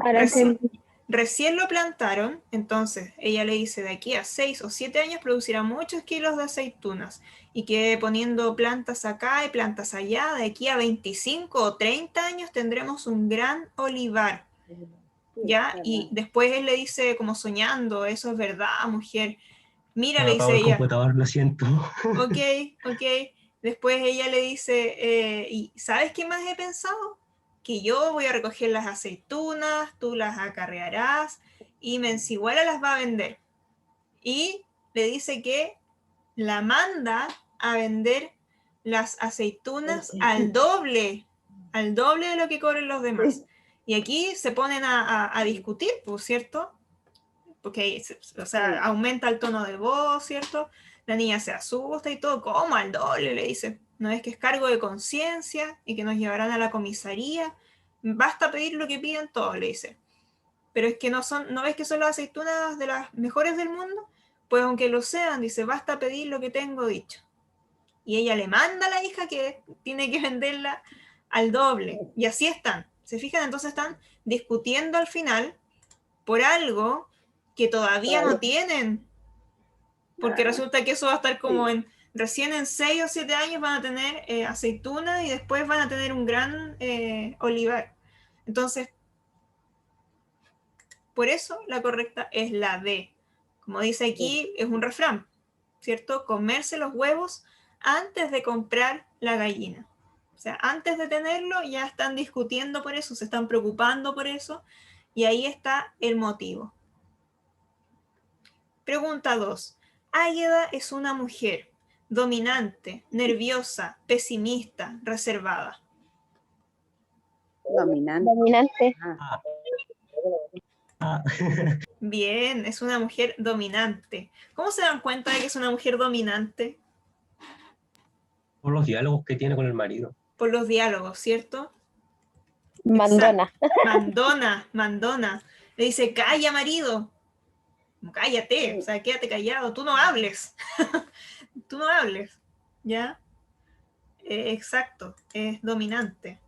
Ahora Recién, entendí. recién lo plantaron, entonces ella le dice, de aquí a 6 o 7 años producirá muchos kilos de aceitunas. Y que poniendo plantas acá y plantas allá, de aquí a 25 o 30 años tendremos un gran olivar. Sí, ¿Ya? Y verdad. después él le dice, como soñando, eso es verdad, mujer. Mira, Se le me apagó dice el ella, computador, lo siento. ok, ok. Después ella le dice, ¿y sabes qué más he pensado? Que yo voy a recoger las aceitunas, tú las acarrearás y Menciguela las va a vender. Y le dice que la manda a vender las aceitunas Sí. al doble de lo que cobren los demás. Sí. Y aquí se ponen a discutir, pues, ¿cierto? Porque, o sea, Sí. aumenta el tono de voz, ¿cierto? La niña se asusta y todo, ¿cómo al doble? Le dice, no es que es cargo de conciencia y que nos llevarán a la comisaría, basta pedir lo que piden todos, le dice. Pero es que ¿no ves que son las aceitunas de las mejores del mundo? Pues aunque lo sean, dice, basta pedir lo que tengo dicho. Y ella le manda a la hija que tiene que venderla al doble. Y así están. ¿Se fijan? Entonces están discutiendo al final por algo que todavía no tienen, porque resulta que eso va a estar como Sí. recién en 6 o 7 años van a tener aceitunas y después van a tener un gran olivar. Entonces, por eso la correcta es la D. Como dice aquí, es un refrán, ¿cierto? Comerse los huevos antes de comprar la gallina. O sea, antes de tenerlo ya están discutiendo por eso, se están preocupando por eso, y ahí está el motivo. Pregunta 2. Águeda es una mujer dominante, nerviosa, pesimista, reservada. Dominante. Dominante. Ah, Ah, Bien, es una mujer dominante. ¿Cómo se dan cuenta de que es una mujer dominante? por los diálogos que tiene con el marido. Por los diálogos, ¿cierto? Exacto. Mandona. Mandona, mandona. Le dice, calla, marido. Cállate, o sí. sea, quédate callado, tú no hables. Tú no hables, ¿ya? Exacto, es dominante.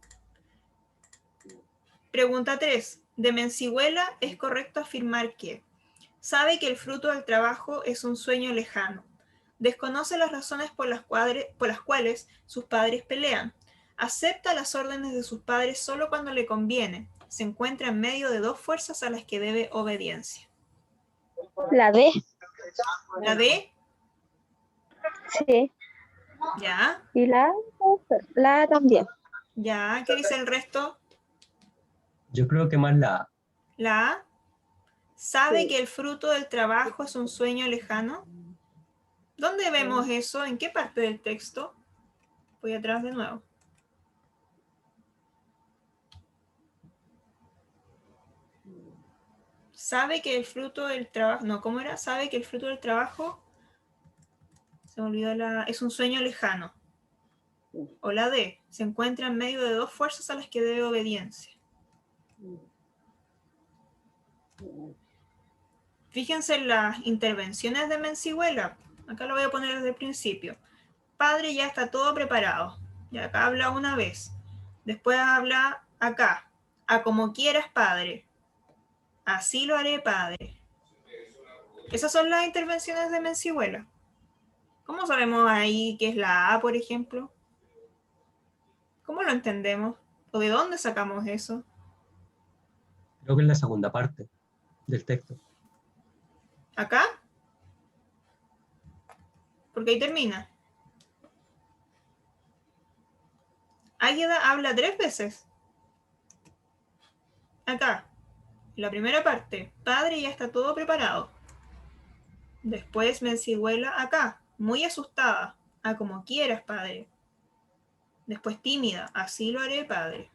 Pregunta 3. De Menciguela es correcto afirmar que sabe que el fruto del trabajo es un sueño lejano. Desconoce las razones por las cuales sus padres pelean. Acepta las órdenes de sus padres solo cuando le conviene. Se encuentra en medio de dos fuerzas a las que debe obediencia. La D. La D, Sí. ya, Y la A también. ya, ¿qué dice el resto? Yo creo que más la A. La A, sabe Sí. que el fruto del trabajo es un sueño lejano. ¿Dónde vemos eso? ¿En qué parte del texto? Voy atrás de nuevo. Sabe que el fruto del trabajo, no, ¿cómo era? Sabe que el fruto del trabajo, se me olvidó es un sueño lejano. O la D, se encuentra en medio de dos fuerzas a las que debe obediencia. Fíjense en las intervenciones de Menciguela. Acá lo voy a poner desde el principio. Padre, ya está todo preparado. Y acá habla una vez. Después habla acá. A como quieras, padre. Así lo haré, padre. Esas son las intervenciones de Mencihuela. ¿Cómo sabemos ahí qué es la A, por ejemplo? ¿Cómo lo entendemos? ¿O de dónde sacamos eso? Creo que es la segunda parte del texto. ¿Acá? Porque ahí termina. Águeda habla 3 veces. Acá, en la primera parte, padre, ya está todo preparado. Después Mencihuela acá, muy asustada. Ah, como quieras, padre. Después tímida, así lo haré, padre.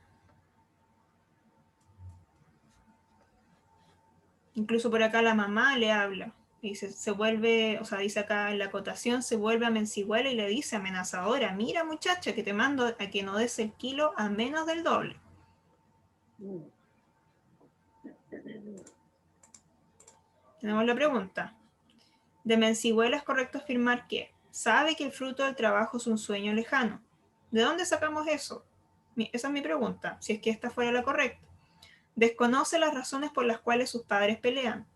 Incluso por acá la mamá le habla. Dice, se vuelve, o sea, dice acá en la acotación, se vuelve a Mencihuela y le dice amenazadora, mira muchacha, que te mando a que no des el kilo a menos del doble. Tenemos la pregunta. De Mencihuela es correcto afirmar que sabe que el fruto del trabajo es un sueño lejano. ¿De dónde sacamos eso? Esa es mi pregunta, si es que esta fuera la correcta. Desconoce las razones por las cuales sus padres pelean.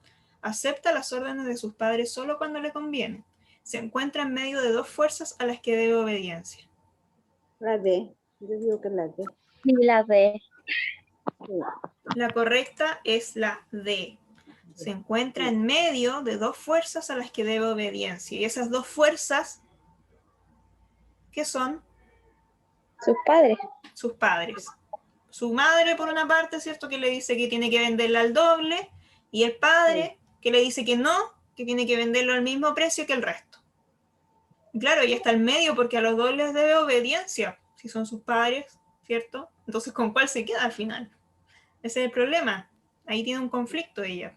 Acepta las órdenes de sus padres solo cuando le conviene. Se encuentra en medio de 2 fuerzas a las que debe obediencia. La D. Yo digo que la D. Y la D. Sí. La correcta es la D. Se encuentra en medio de 2 fuerzas a las que debe obediencia. Y esas 2 fuerzas, ¿qué son? Sus padres. Sus padres. Su madre, por una parte, ¿cierto? Que le dice que tiene que venderla al doble. Y el padre, que le dice que no, que tiene que venderlo al mismo precio que el resto. Y claro, ella está al medio porque a los dos les debe obediencia, si son sus padres, ¿cierto? Entonces, ¿con cuál se queda al final? Ese es el problema. Ahí tiene un conflicto ella.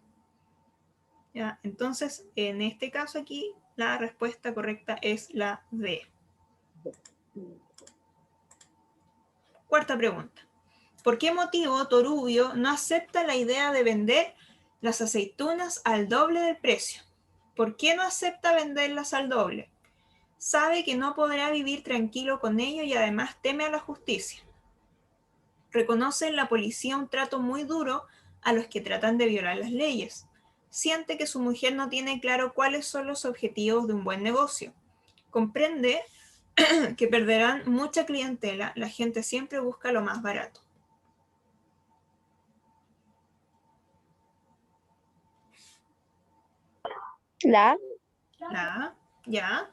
¿Ya? Entonces, en este caso aquí, la respuesta correcta es la D. Cuarta pregunta. ¿Por qué motivo Torubio no acepta la idea de vender las aceitunas al doble del precio? ¿Por qué no acepta venderlas al doble? Sabe que no podrá vivir tranquilo con ello y además teme a la justicia. Reconoce en la policía un trato muy duro a los que tratan de violar las leyes. Siente que su mujer no tiene claro cuáles son los objetivos de un buen negocio. Comprende que perderán mucha clientela, la gente siempre busca lo más barato. La La, ya,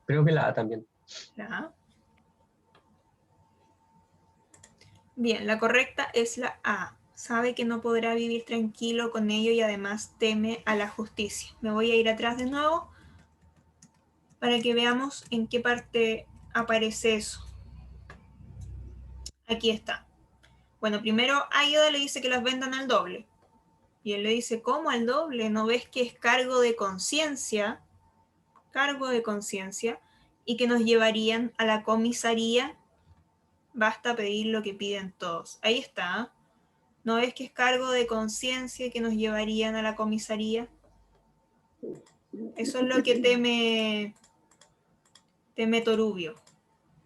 Creo que la A también. la. Bien, la correcta es la A. Sabe que no podrá vivir tranquilo con ello y además teme a la justicia. Me voy a ir atrás de nuevo para que veamos en qué parte aparece eso. Aquí está. Bueno, primero Águeda le dice que las vendan al doble. Y él le dice, ¿cómo al doble? ¿No ves que es cargo de conciencia? Cargo de conciencia. Y que nos llevarían a la comisaría. Basta pedir lo que piden todos. Ahí está. ¿No ves que es cargo de conciencia que nos llevarían a la comisaría? Eso es lo que teme Torubio.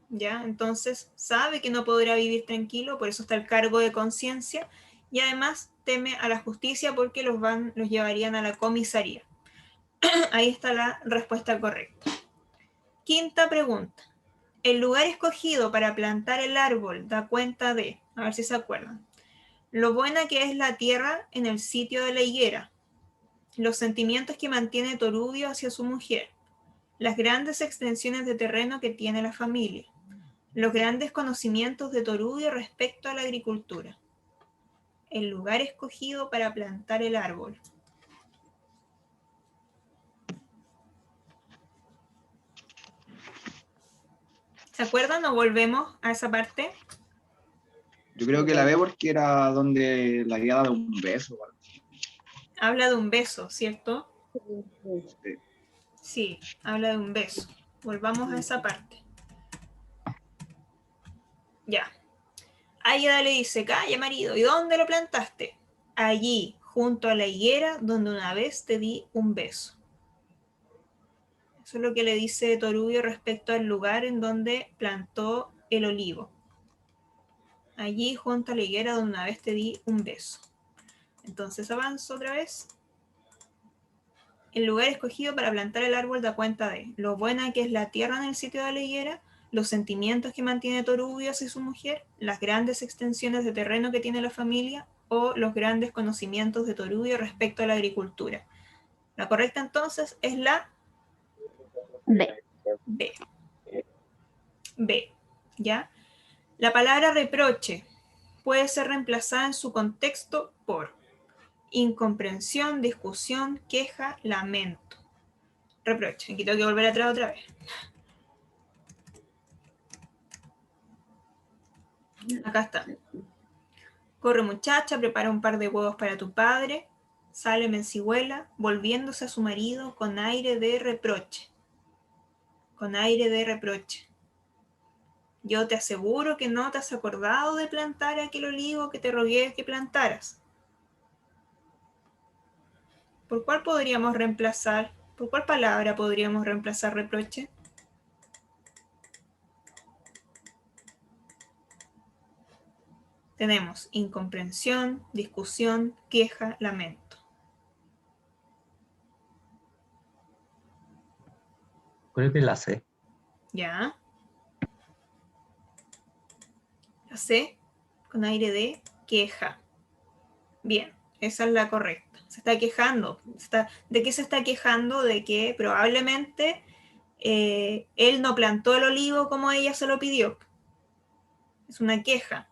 ¿Ya? Entonces sabe que no podrá vivir tranquilo, por eso está el cargo de conciencia, y además teme a la justicia porque los llevarían a la comisaría. Ahí está la respuesta correcta. Quinta pregunta. El lugar escogido para plantar el árbol da cuenta de, a ver si se acuerdan, lo buena que es la tierra en el sitio de la higuera, los sentimientos que mantiene Torubio hacia su mujer, las grandes extensiones de terreno que tiene la familia, los grandes conocimientos de Torubio respecto a la agricultura. El lugar escogido para plantar el árbol. ¿Se acuerdan o volvemos a esa parte? Yo creo que la B porque era donde le había dado un beso. Habla de un beso, ¿cierto? Sí. Sí, habla de un beso. Volvamos a esa parte. Ya. Águeda le dice, calla marido, ¿y dónde lo plantaste? Allí, junto a la higuera donde una vez te di un beso. Eso es lo que le dice Torubio respecto al lugar en donde plantó el olivo. allí junto a la higuera donde una vez te di un beso. Entonces avanzo otra vez. El lugar escogido para plantar el árbol da cuenta de lo buena que es la tierra en el sitio de la higuera, los sentimientos que mantiene Torubio hacia su mujer, las grandes extensiones de terreno que tiene la familia o los grandes conocimientos de Torubio respecto a la agricultura. La correcta entonces es la B. B. B. ¿Ya? La palabra reproche puede ser reemplazada en su contexto por incomprensión, discusión, queja, lamento. Reproche. Aquí tengo que volver atrás otra vez. Acá está. Corre muchacha, prepara un par de huevos para tu padre. Sale Mencihuela, volviéndose a su marido con aire de reproche. Con aire de reproche. Yo te aseguro que no te has acordado de plantar aquel olivo que te rogué que plantaras. ¿Por cuál podríamos reemplazar? ¿Por cuál palabra podríamos reemplazar reproche? Tenemos incomprensión, discusión, queja, lamento. Creo que la C. ¿Ya? La C, con aire de queja. Bien, esa es la correcta. Se está quejando. ¿De qué se está quejando? De que probablemente él no plantó el olivo como ella se lo pidió. Es una queja.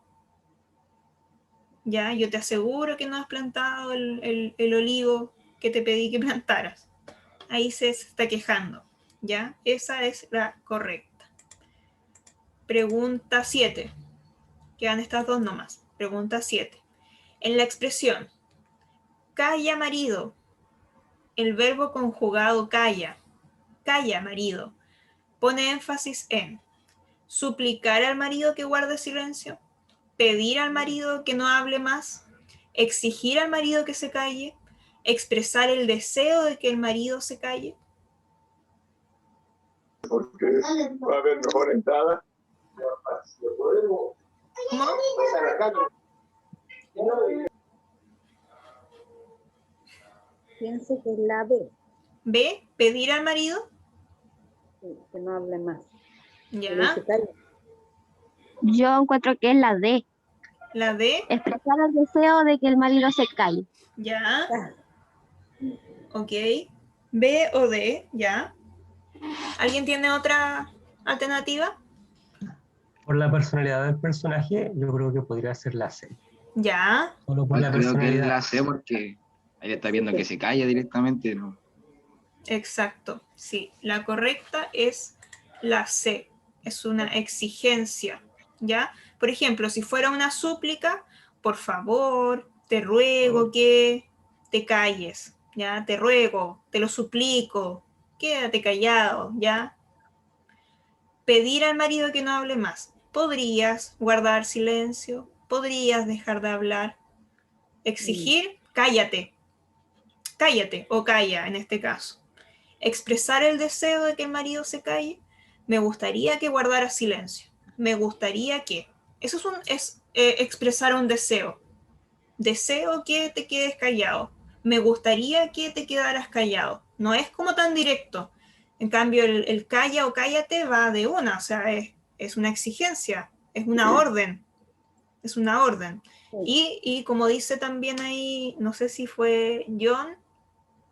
Ya, yo te aseguro que no has plantado el olivo que te pedí que plantaras. Ahí se está quejando. ¿Ya? Esa es la correcta. Pregunta 7. Quedan estas dos nomás. Pregunta 7. En la expresión calla marido, el verbo conjugado calla, calla marido, pone énfasis en suplicar al marido que guarde silencio, pedir al marido que no hable más, exigir al marido que se calle, expresar el deseo de que el marido se calle. Porque va a haber mejor entrada. ¿Cómo? Pienso que es la B, B, pedir al marido. que no hable más. Ya. Que se calle. Yo encuentro que es la D. La D. Expresar el deseo de que el marido se calle. Ya. Ah, Ok. B o D. Ya. ¿Alguien tiene otra alternativa? Por la personalidad del personaje, yo creo que podría ser la C. Ya. Solo por la Creo que es personalidad. la C porque ahí está viendo que se calla directamente, ¿no? Exacto. Sí. La correcta es la C. Es una exigencia. ¿Ya? Por ejemplo, si fuera una súplica, por favor, te ruego que te calles. ¿Ya? Te ruego, te lo suplico, quédate callado. ¿Ya? Pedir al marido que no hable más. Podrías guardar silencio, podrías dejar de hablar. Exigir, cállate, cállate o calla en este caso. Expresar el deseo de que el marido se calle, me gustaría que guardara silencio. Me gustaría que. Eso es expresar un deseo. Deseo que te quedes callado. Me gustaría que te quedaras callado. No es como tan directo. En cambio, el calla o cállate va de una, o sea, es una exigencia, es una orden, es una orden. Y como dice también ahí, no sé si fue John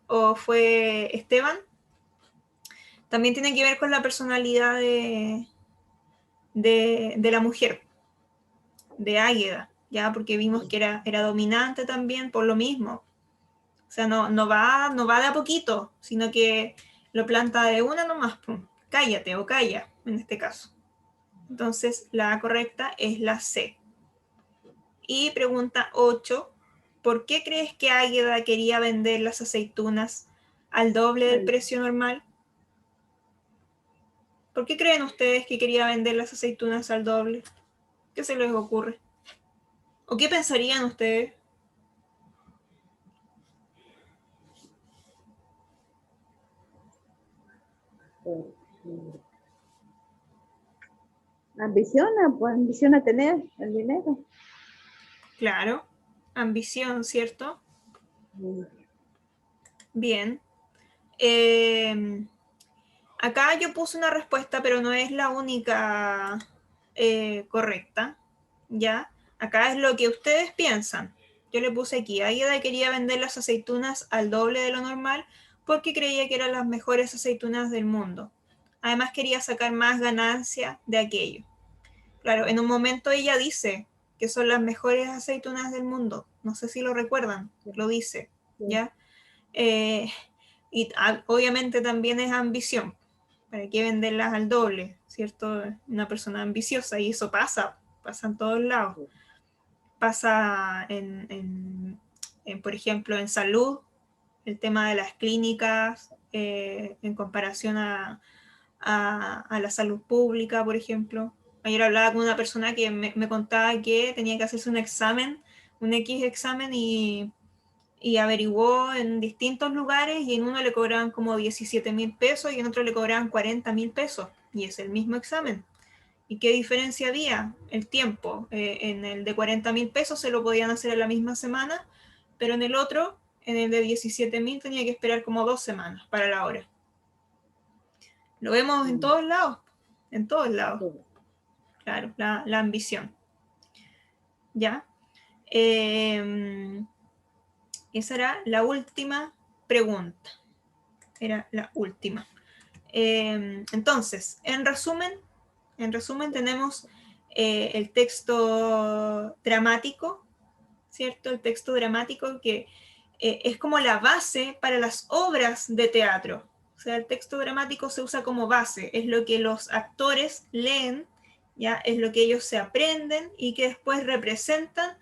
o fue Esteban, también tiene que ver con la personalidad de la mujer, de Águeda, ¿ya? Porque vimos que era dominante también por lo mismo. O sea, no va de a poquito, sino que lo planta de una nomás, pum. Cállate o calla, en este caso. Entonces, la correcta es la C. Y pregunta 8, ¿por qué crees que Águeda quería vender las aceitunas al doble del precio normal? ¿Por qué creen ustedes que quería vender las aceitunas al doble? ¿Qué se les ocurre? ¿O qué pensarían ustedes? ambiciona tener el dinero. Claro, ambición, ¿cierto? Bien. Acá yo puse una respuesta, pero no es la única correcta, ¿ya? Acá es lo que ustedes piensan. Yo le puse aquí, Aida quería vender las aceitunas al doble de lo normal porque creía que eran las mejores aceitunas del mundo. Además quería sacar más ganancia de aquello. Claro, en un momento ella dice que son las mejores aceitunas del mundo. No sé si lo recuerdan, lo dice, ¿ya? Y obviamente también es ambición. ¿Para qué venderlas al doble? ¿Cierto? Una persona ambiciosa y eso pasa en todos lados. Pasa por ejemplo, en salud, el tema de las clínicas en comparación a la salud pública, por ejemplo. Ayer hablaba con una persona que me contaba que tenía que hacerse un examen, un X examen, y averiguó en distintos lugares y en uno le cobraban como 17.000 pesos y en otro le cobraban 40.000 pesos. Y es el mismo examen. ¿Y qué diferencia había? El tiempo. En el de 40.000 pesos se lo podían hacer en la misma semana, pero en el otro, en el de 17.000, tenía que esperar como 2 semanas para la hora. Lo vemos en todos lados. En todos lados. Claro, la ambición. ¿Ya? Esa era la última pregunta. Era la última. Entonces, en resumen tenemos el texto dramático, ¿cierto? El texto dramático que es como la base para las obras de teatro. O sea, el texto dramático se usa como base, es lo que los actores leen, ¿ya? Es lo que ellos se aprenden y que después representan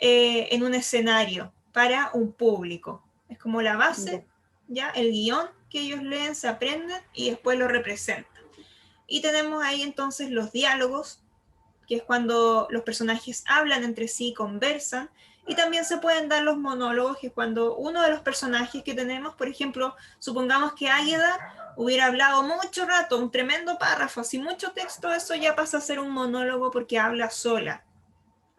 en un escenario para un público. Es como la base, ¿ya? El guión que ellos leen, se aprenden y después lo representan. Y tenemos ahí entonces los diálogos, que es cuando los personajes hablan entre sí, conversan, y también se pueden dar los monólogos, que es cuando uno de los personajes que tenemos, por ejemplo, supongamos que Águeda hubiera hablado mucho rato, un tremendo párrafo, así mucho texto, eso ya pasa a ser un monólogo porque habla sola.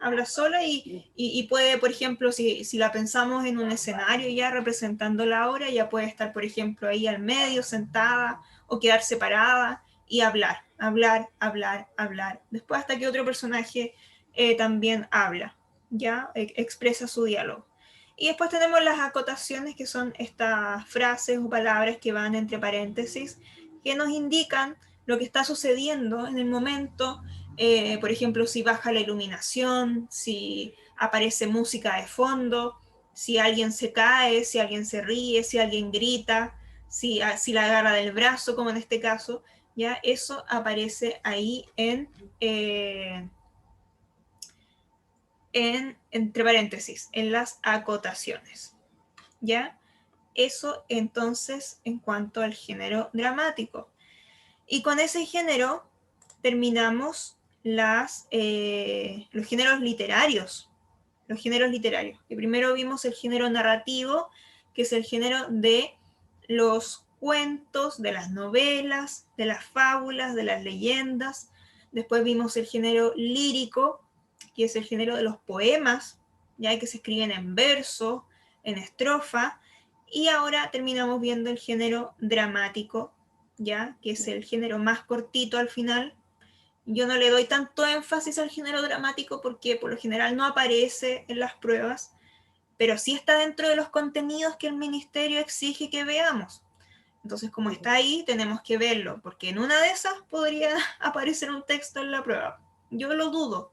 Habla sola y puede, por ejemplo, si la pensamos en un escenario ya representando la obra, ya puede estar, por ejemplo, ahí al medio, sentada, o quedar separada y hablar. Después hasta que otro personaje también habla, ya expresa su diálogo. Y después tenemos las acotaciones, que son estas frases o palabras que van entre paréntesis, que nos indican lo que está sucediendo en el momento. Por ejemplo, si baja la iluminación, si aparece música de fondo, si alguien se cae, si alguien se ríe, si alguien grita, si la agarra del brazo, como en este caso, ya eso aparece ahí entre paréntesis, en las acotaciones. ¿Ya? Eso entonces en cuanto al género dramático. Y con ese género terminamos los géneros literarios. Los géneros literarios. Que primero vimos el género narrativo, que es el género de los cuentos, de las novelas, de las fábulas, de las leyendas. Después vimos el género lírico, que es el género de los poemas, ya que se escriben en verso, en estrofa. Y ahora terminamos viendo el género dramático, ya que es el género más cortito al final. Yo no le doy tanto énfasis al género dramático porque por lo general no aparece en las pruebas, pero sí está dentro de los contenidos que el ministerio exige que veamos. Entonces, como está ahí, tenemos que verlo, porque en una de esas podría aparecer un texto en la prueba. Yo lo dudo,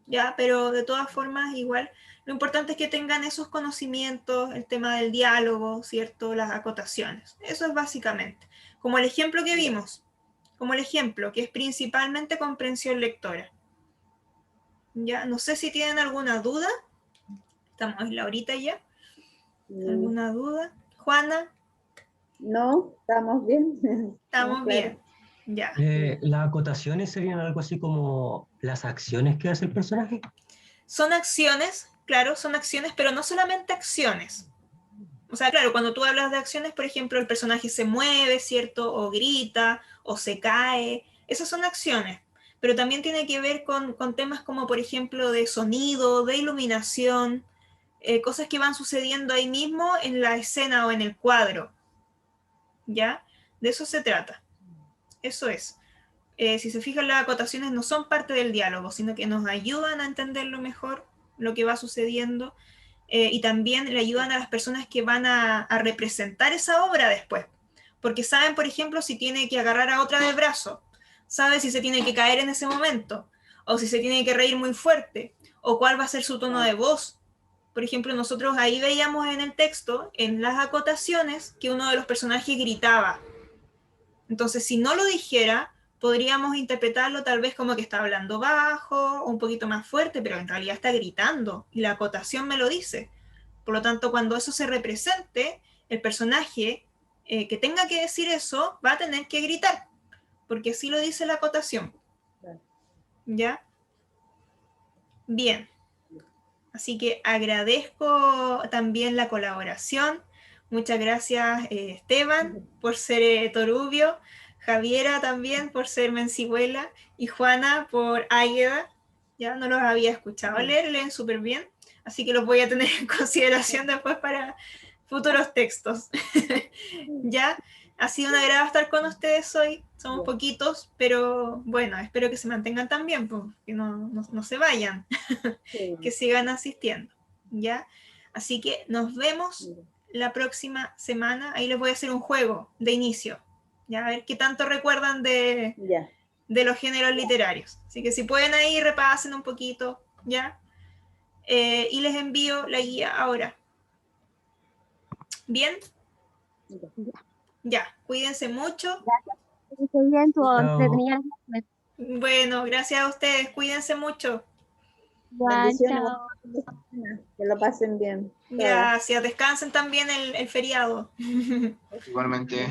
¿ya? Pero de todas formas, igual, lo importante es que tengan esos conocimientos, el tema del diálogo, ¿cierto? Las acotaciones. Eso es básicamente. Como el ejemplo que vimos, que es principalmente comprensión lectora. ¿Ya? No sé si tienen alguna duda. Estamos en la horita ya. ¿Alguna duda? Juana. No, estamos bien. Estamos bien. Ya. ¿Las acotaciones serían algo así como las acciones que hace el personaje? Son acciones, claro, son acciones, pero no solamente acciones. O sea, claro, cuando tú hablas de acciones, por ejemplo, el personaje se mueve, ¿cierto? O grita, o se cae. Esas son acciones. pero también tiene que ver con temas como, por ejemplo, de sonido, de iluminación, cosas que van sucediendo ahí mismo en la escena o en el cuadro, ¿ya? De eso se trata. Eso es. Si se fijan, las acotaciones no son parte del diálogo, sino que nos ayudan a entenderlo mejor, lo que va sucediendo, y también le ayudan a las personas que van a representar esa obra después, porque saben, por ejemplo, si tiene que agarrar a otra del brazo, sabe si se tiene que caer en ese momento, o si se tiene que reír muy fuerte, o cuál va a ser su tono de voz. Por ejemplo, nosotros ahí veíamos en el texto, en las acotaciones, que uno de los personajes gritaba. Entonces, si no lo dijera, podríamos interpretarlo tal vez como que está hablando bajo o un poquito más fuerte, pero en realidad está gritando y la acotación me lo dice. Por lo tanto, cuando eso se represente, el personaje que tenga que decir eso va a tener que gritar, porque así lo dice la acotación. ¿Ya? Bien. Así que agradezco también la colaboración. Muchas gracias, Esteban, por ser Torubio, Javiera también por ser Mencihuela y Juana por Águeda. Ya no los había escuchado leer, leen súper bien, así que los voy a tener en consideración después para futuros textos. Ya, ha sido un agrado estar con ustedes hoy. Somos poquitos, pero bueno, espero que se mantengan también, pues, que no se vayan, que sigan asistiendo. ¿Ya? Así que nos vemos la próxima semana. Ahí les voy a hacer un juego de inicio. ¿Ya? A ver qué tanto recuerdan de los géneros literarios. Así que si pueden ahí, repasen un poquito. ¿Ya? Y les envío la guía ahora. ¿Bien? Ya, cuídense mucho. Estoy bien, tu Chao. entretenida. Bueno, gracias a ustedes. Cuídense mucho. Igual, Bendiciones, chao. que lo pasen bien. Gracias. Descansen también el feriado. Igualmente.